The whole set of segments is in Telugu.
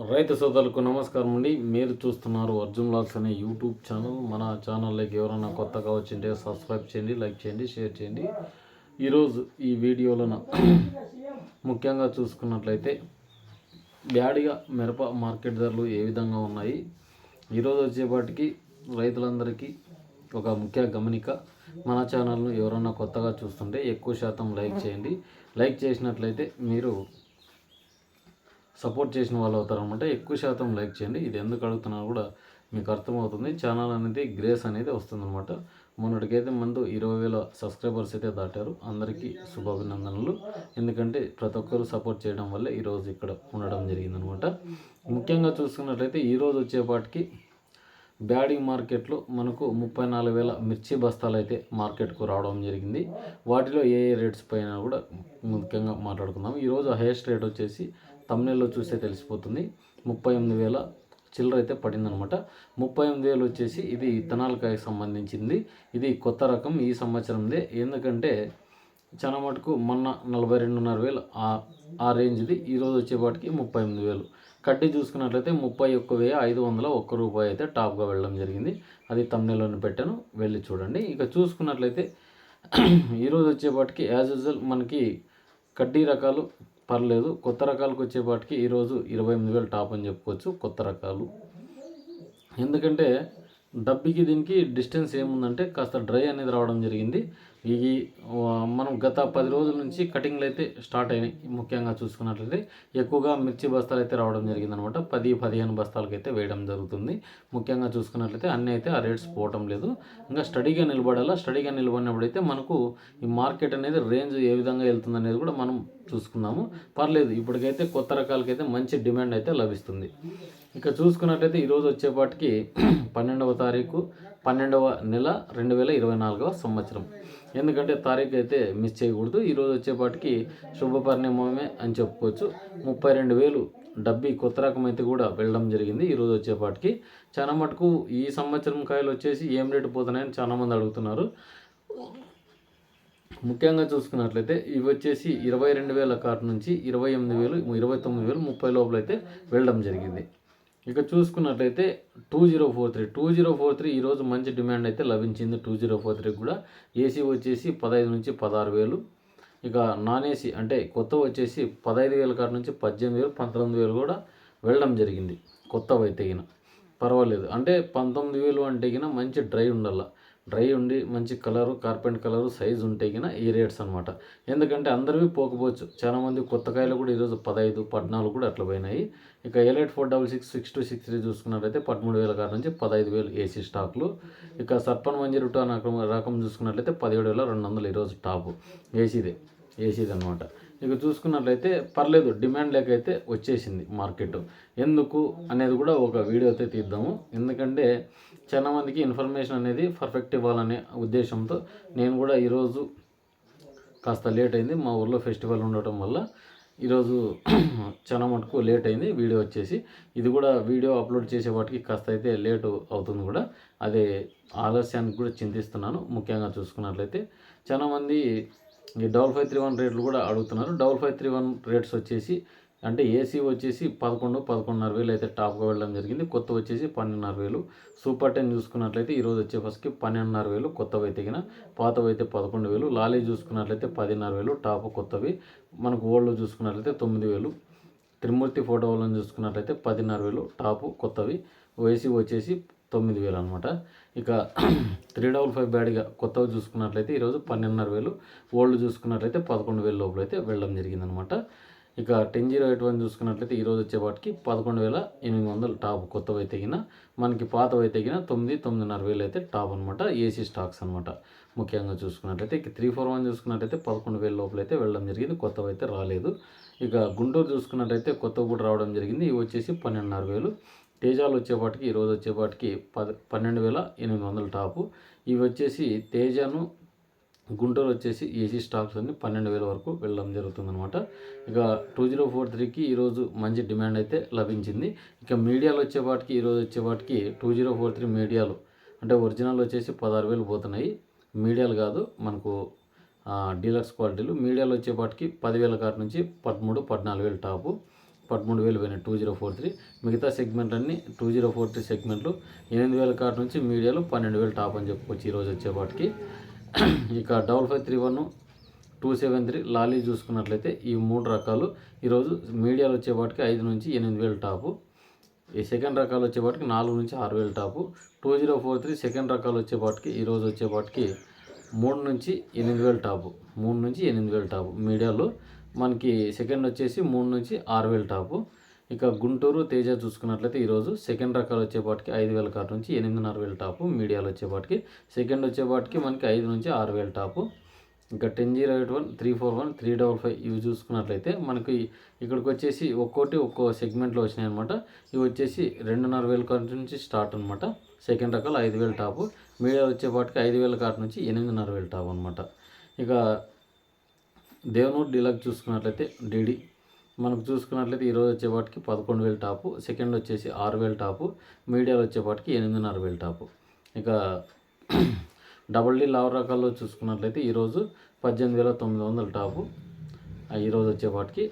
రైతు సోదరులకు నమస్కారం అండి. మీరు చూస్తున్నారు అర్జున్ వ్లాగ్స్ అనే యూట్యూబ్ ఛానల్. మన ఛానల్లోకి ఎవరైనా కొత్తగా వచ్చింటే సబ్స్క్రైబ్ చేయండి, లైక్ చేయండి, షేర్ చేయండి. ఈరోజు ఈ వీడియోలో ముఖ్యంగా చూసుకున్నట్లయితే బ్యాడిగా మిరప మార్కెట్ ధరలు ఏ విధంగా ఉన్నాయి, ఈరోజు వచ్చేపాటికి రైతులందరికీ ఒక ముఖ్య గమనిక. మన ఛానల్ను ఎవరైనా కొత్తగా చూస్తుంటే ఎక్కువ శాతం లైక్ చేయండి. లైక్ చేసినట్లయితే మీరు సపోర్ట్ చేసిన వాళ్ళు అవుతారనమాట. ఎక్కువ శాతం లైక్ చేయండి. ఇది ఎందుకు అడుగుతున్నా కూడా మీకు అర్థమవుతుంది. ఛానల్ అనేది గ్రేస్ అనేది వస్తుందన్నమాట. మొన్నటికైతే మందు 20,000 సబ్స్క్రైబర్స్ అయితే దాటారు. అందరికీ శుభాభినందనలు. ఎందుకంటే ప్రతి ఒక్కరు సపోర్ట్ చేయడం వల్ల ఈరోజు ఇక్కడ ఉండడం జరిగిందనమాట. ముఖ్యంగా చూసుకున్నట్లయితే ఈరోజు వచ్చేపాటికి బ్యాడింగ్ మార్కెట్లో మనకు 34,000 మిర్చి బస్తాలు అయితే మార్కెట్కు రావడం జరిగింది. వాటిలో ఏ రేట్స్ పైన కూడా ముఖ్యంగా మాట్లాడుకుందాం. ఈరోజు హైయెస్ట్ రేట్ వచ్చేసి తమ్నెల్లో చూస్తే తెలిసిపోతుంది. 38,000 చిల్లర అయితే పడిందనమాట. 38,000 వచ్చేసి ఇది ఇథనాల్కాయకు సంబంధించింది. ఇది కొత్త రకం, ఈ సంవత్సరందే. ఎందుకంటే చాలా మటుకు మొన్న 42,500 ఆ రేంజ్ది. ఈరోజు వచ్చేపాటికి 38,000. కడ్డీ చూసుకున్నట్లయితే 31,500 రూపాయి అయితే టాప్గా వెళ్ళడం జరిగింది. అది తమ్నెల్లోనే పెట్టాను, వెళ్ళి చూడండి. ఇక చూసుకున్నట్లయితే ఈరోజు వచ్చేపాటికి యాజ్ యూజువల్ మనకి కడ్డీ రకాలు పర్లేదు. కొత్త రకాలకు వచ్చేపాటికి ఈరోజు 28,000 టాప్ అని చెప్పుకోవచ్చు కొత్త రకాలు. ఎందుకంటే డబ్బికి దీనికి డిస్టెన్స్ ఏముందంటే కాస్త డ్రై అనేది రావడం జరిగింది. ఈ మనం గత 10 రోజుల నుంచి కటింగ్లు అయితే స్టార్ట్ అయినాయి. ముఖ్యంగా చూసుకున్నట్లయితే ఎక్కువగా మిర్చి బస్తాలు అయితే రావడం జరిగిందనమాట. 10-15 బస్తాలకైతే వేయడం జరుగుతుంది. ముఖ్యంగా చూసుకున్నట్లయితే అన్నీ అయితే ఆ రేట్స్ పోవటం లేదు. ఇంకా స్టడీగా నిలబడాలా. స్టడీగా నిలబడినప్పుడైతే మనకు ఈ మార్కెట్ అనేది రేంజ్ ఏ విధంగా వెళ్తుంది అనేది కూడా మనం చూసుకుందాము. పర్లేదు, ఇప్పటికైతే కొత్త రకాలకైతే మంచి డిమాండ్ అయితే లభిస్తుంది. ఇక చూసుకున్నట్లయితే ఈరోజు వచ్చేపాటికి 12వ తారీఖు 12వ నెల 2024వ సంవత్సరం. ఎందుకంటే తారీఖు అయితే మిస్ చేయకూడదు. ఈరోజు వచ్చేపాటికి శుభ పరిణామమే అని చెప్పుకోవచ్చు. 32,000 డబ్బీ కొత్త రకం అయితే కూడా వెళ్ళడం జరిగింది. ఈరోజు వచ్చేపాటికి చాలా మటుకు ఈ సంవత్సరం కాయలు వచ్చేసి ఏం రేటు పోతున్నాయని చాలామంది అడుగుతున్నారు. ముఖ్యంగా చూసుకున్నట్లయితే ఇవి వచ్చేసి 22,000 కాటు నుంచి 28,000, 29,000, 30 లోపల అయితే వెళ్ళడం జరిగింది. ఇక చూసుకున్నట్లయితే 2043 ఈరోజు మంచి డిమాండ్ అయితే లభించింది. 2043 కూడా ఏసీ వచ్చేసి 15 నుంచి 16,000. ఇక నాన్ ఏసీ అంటే కొత్త వచ్చేసి 15,000 కాడ నుంచి 18,000, 19,000 కూడా వెళ్ళడం జరిగింది. కొత్తవి అయితే గిన పర్వాలేదు. అంటే 19,000 అంటే గిన మంచి డ్రై ఉండాల. డ్రై ఉండి మంచి కలరు, కార్పెంట్ కలరు, సైజు ఉంటే గిన ఈ రేట్స్ అనమాట. ఎందుకంటే అందరివి పోకపోవచ్చు. చాలామంది కొత్త కాయలు కూడా ఈరోజు 15, 14 కూడా అట్లా పోయినాయి. ఇక ఎలైట్ 466, 6263 చూసుకున్నట్లయితే 13,000 కాడ నుంచి 15,000 ఏసీ స్టాక్లు. ఇక సర్పన్ 102 రకం చూసుకున్నట్లయితే 17,200 ఈరోజు టాపు ఏసీది అనమాట. ఇక చూసుకున్నట్లయితే పర్లేదు, డిమాండ్ లేకైతే వచ్చేసింది మార్కెట్. ఎందుకు అనేది కూడా ఒక వీడియో అయితే తీద్దాము. ఎందుకంటే చాలామందికి ఇన్ఫర్మేషన్ అనేది పర్ఫెక్ట్ ఇవ్వాలనే ఉద్దేశంతో నేను కూడా ఈరోజు కాస్త లేట్ అయింది. మా ఊర్లో ఫెస్టివల్ ఉండటం వల్ల ఈరోజు చాలా మటుకు లేట్ అయింది వీడియో వచ్చేసి. ఇది కూడా వీడియో అప్లోడ్ చేసేవాటికి కాస్త అయితే లేటు అవుతుంది కూడా. అదే ఆలస్యానికి కూడా చింతిస్తున్నాను. ముఖ్యంగా చూసుకున్నట్లయితే చాలామంది ఈ 5531 రేట్లు కూడా అడుగుతున్నారు. 5531 రేట్స్ వచ్చేసి అంటే ఏసీ వచ్చేసి 11,500 అయితే టాప్గా వెళ్ళడం జరిగింది. కొత్త వచ్చేసి 12,500. సూపర్ 10 చూసుకున్నట్లయితే ఈరోజు వచ్చే ఫస్ట్కి 12,500 కొత్తవి అయితే గిన, పాతవి అయితే 11,000. లాలీ చూసుకున్నట్లయితే 10,500 టాప్ కొత్తవి. మనకు ఓల్డ్ చూసుకున్నట్లయితే 9,000. త్రిమూర్తి ఫోటో వాళ్ళని చూసుకున్నట్లయితే 10,500 టాపు కొత్తవి. ఏసీ వచ్చేసి 9,000 అనమాట. ఇక 355 బ్యాడ్గా కొత్తవి చూసుకున్నట్లయితే ఈరోజు 12,500. ఓల్డ్ చూసుకున్నట్లయితే 11,000 లోపల అయితే వెళ్ళడం జరిగిందనమాట. ఇక 10,081 చూసుకున్నట్లయితే ఈరోజు వచ్చేపాటికి 11,800 టాప్ కొత్తవి అయితే గిన, మనకి పాతవి అయితే గిన 9,500 అయితే టాప్ అనమాట. ఏసీ స్టాక్స్ అనమాట. ముఖ్యంగా చూసుకున్నట్లయితే ఇక 341 చూసుకున్నట్లయితే 11,000 లోపల అయితే వెళ్ళడం జరిగింది. కొత్తవి అయితే రాలేదు. ఇక గుంటూరు చూసుకున్నట్లయితే కొత్తవి కూడా రావడం జరిగింది. ఇవి వచ్చేసి 12,500. తేజాలు వచ్చేపాటికి ఈరోజు వచ్చేపాటికి 12,800 టాపు. ఇవి వచ్చేసి తేజాను గుంటూరు వచ్చేసి ఏసీ స్టాక్స్ అన్ని 12,000 వరకు వెళ్ళడం జరుగుతుందన్నమాట. ఇక 2043కి ఈరోజు మంచి డిమాండ్ అయితే లభించింది. ఇక మీడియాలు వచ్చేపాటికి ఈరోజు వచ్చేపాటికి 2043 మీడియాలు అంటే ఒరిజినల్ వచ్చేసి 16,000 పోతున్నాయి. మీడియాలు కాదు, మనకు డీలక్స్ క్వాలిటీలు. మీడియాలు వచ్చేపాటికి 10,000 కాటి నుంచి 13,000, 14,000 టాపు. 13,000 పోయినాయి 2043. మిగతా సెగ్మెంట్ అన్నీ 2043 సెగ్మెంట్లు 8,000 కాడ నుంచి మీడియాలో 12,000 టాప్ అని చెప్పుకోవచ్చు ఈరోజు వచ్చేపాటికి. ఇక 5531 273 లాలీ చూసుకున్నట్లయితే ఈ 3 రకాలు ఈరోజు మీడియాలో వచ్చేపాటికి 5 నుంచి 8,000 టాపు. ఈ సెకండ్ రకాలు వచ్చేపాటికి 4 నుంచి 6,000 టాపు. 2043 సెకండ్ రకాలు వచ్చేపాటికి ఈరోజు వచ్చేపాటికి 3 నుంచి 8,000 టాపు. 3 నుంచి 8,000 టాపు మీడియాలో. మనకి సెకండ్ వచ్చేసి 3 నుంచి 6,000 టాపు. ఇక గుంటూరు తేజ చూసుకున్నట్లయితే ఈరోజు సెకండ్ రకాలు వచ్చేపాటికి 5,000 కాడ నుంచి 8,500 టాపు మీడియాలో వచ్చేపాటికి. సెకండ్ వచ్చేపాటికి మనకి 5 నుంచి 6,000 టాపు. ఇంకా 10,081 341 355 ఇవి చూసుకున్నట్లయితే మనకి ఇక్కడికి వచ్చేసి ఒక్కో సెగ్మెంట్లో వచ్చినాయి అనమాట. ఇవి వచ్చేసి 2,500 కాడ నుంచి స్టార్ట్ అనమాట. సెకండ్ రకాలు 5,000 టాపు. మీడియా వచ్చేపాటికి 5,000 కాడ నుంచి 8,500 టాపు అనమాట. ఇక దేవనూరు డీలక్స్ చూసుకున్నట్లయితే డీడీ మనకు చూసుకున్నట్లయితే ఈరోజు వచ్చేపాటికి 11,000 టాపు. సెకండ్ వచ్చేసి 6,000 టాపు. మీడియాలో వచ్చేపాటికి 8,500 టాపు. ఇక డబల్ డీ లావు రకాల్లో చూసుకున్నట్లయితే ఈరోజు 18,900 టాపు. ఈరోజు వచ్చేపాటికి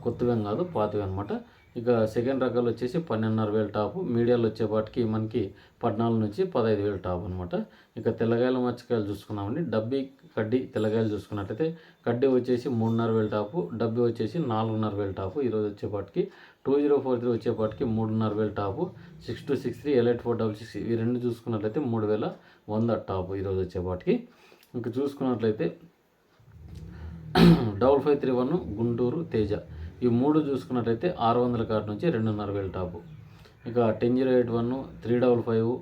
కొత్తవేం కాదు పాతవే అనమాట. ఇక సెకండ్ రకాలు వచ్చేసి 12,500 టాపు. మీడియాలో వచ్చేపాటికి మనకి 14 నుంచి 15,000 టాపు అనమాట. ఇక తెల్లగాయల మచ్చకాయలు చూసుకున్నామండి. డబ్బీ కడ్డీ తెల్లగాయలు చూసుకున్నట్లయితే కడ్డీ వచ్చేసి 3,500 టాపు. డబ్బీ వచ్చేసి 4,500 టాపు. ఈరోజు వచ్చేపాటికి 2043 వచ్చేపాటికి 3,500 టాపు. 6263 L8466 ఇవి రెండు చూసుకున్నట్లయితే 3,100 టాపు ఈరోజు వచ్చేపాటికి. ఇంకా చూసుకున్నట్లయితే 5531 గుంటూరు తేజ ఈ 3 చూసుకున్నట్లయితే 600 కాడ నుంచి 2,500 టాపు. ఇక 10,081 355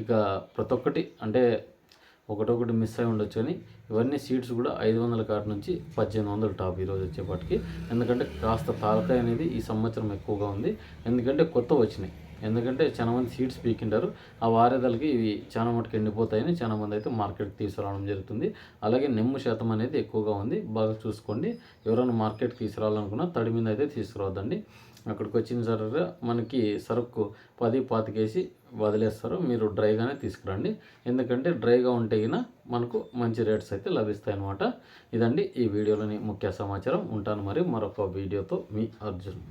ఇక ప్రతి ఒక్కటి అంటే ఒకటొకటి మిస్ అయి ఉండొచ్చు కానీ ఇవన్నీ సీట్స్ కూడా 500 కాడ నుంచి 1,800 టాప్ ఈరోజు వచ్చేపాటికి. ఎందుకంటే కాస్త తాలకాయ అనేది ఈ సంవత్సరం ఎక్కువగా ఉంది. ఎందుకంటే కొత్త వచ్చినాయి. ఎందుకంటే చాలా మంది సీట్స్ పీకింటారు. ఆ వారేదాలకి ఇవి చాలా మటుకు ఎండిపోతాయని చాలా మంది అయితే మార్కెట్కి తీసుకురావడం జరుగుతుంది. అలాగే నెమ్ము శాతం అనేది ఎక్కువగా ఉంది. బాగా చూసుకోండి. ఎవరైనా మార్కెట్కి తీసుకురావాలనుకున్నా తడి మీద అయితే తీసుకురావద్దండి. అక్కడికి వచ్చిన సరే మనకి సరుకు 10-25 వదిలేస్తారు. మీరు డ్రైగానే తీసుకురండి. ఎందుకంటే డ్రైగా ఉంటే గిన మనకు మంచి రేట్స్ అయితే లభిస్తాయి అన్నమాట. ఇదండి ఈ వీడియోలోని ముఖ్య సమాచారం. ఉంటాను మరి మరొక వీడియోతో మీ అర్జున్.